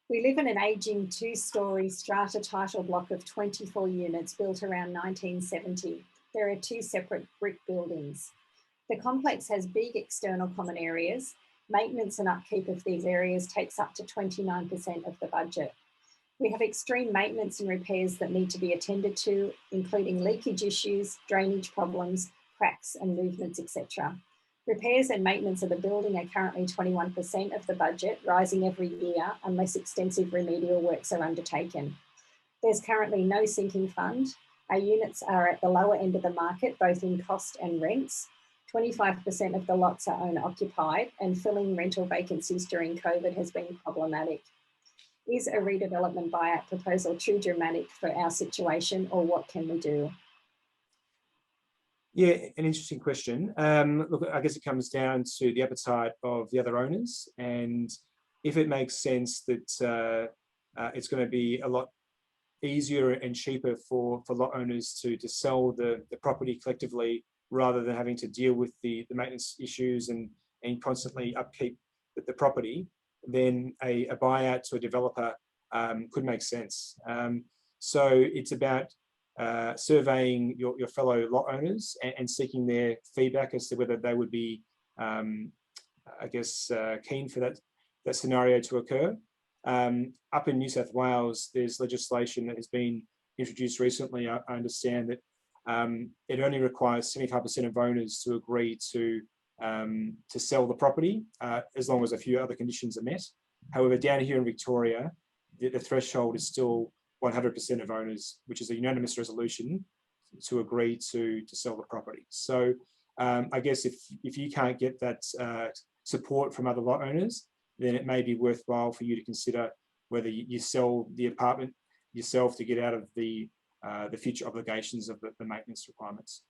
We live in an ageing two-storey strata title block of 24 units built around 1970. There are two separate brick buildings. The complex has big external common areas. Maintenance and upkeep of these areas takes up to 29% of the budget. We have extreme maintenance and repairs that need to be attended to, including leakage issues, drainage problems, cracks and movements, etc. Repairs and maintenance of the building are currently 21% of the budget, rising every year unless extensive remedial works are undertaken. There's currently no sinking fund. Our units are at the lower end of the market, both in cost and rents. 25% of the lots are owner-occupied, and filling rental vacancies during COVID has been problematic. Is a redevelopment buyout proposal too dramatic for our situation, or what can we do? Yeah, an interesting question. Look, I guess it comes down to the appetite of the other owners, and if it makes sense that it's going to be a lot easier and cheaper for lot owners to sell the property collectively rather than having to deal with the maintenance issues and constantly upkeep the property, then a buyout to a developer could make sense. So it's about surveying your fellow lot owners and seeking their feedback as to whether they would be, I guess, keen for that scenario to occur. Up in New South Wales, there's legislation that has been introduced recently. I understand that it only requires 75% of owners to agree to sell the property, as long as a few other conditions are met. However, down here in Victoria, the threshold is still 100% of owners, which is a unanimous resolution to agree to sell the property. So I guess if you can't get that support from other lot owners, then it may be worthwhile for you to consider whether you sell the apartment yourself to get out of the future obligations of the maintenance requirements.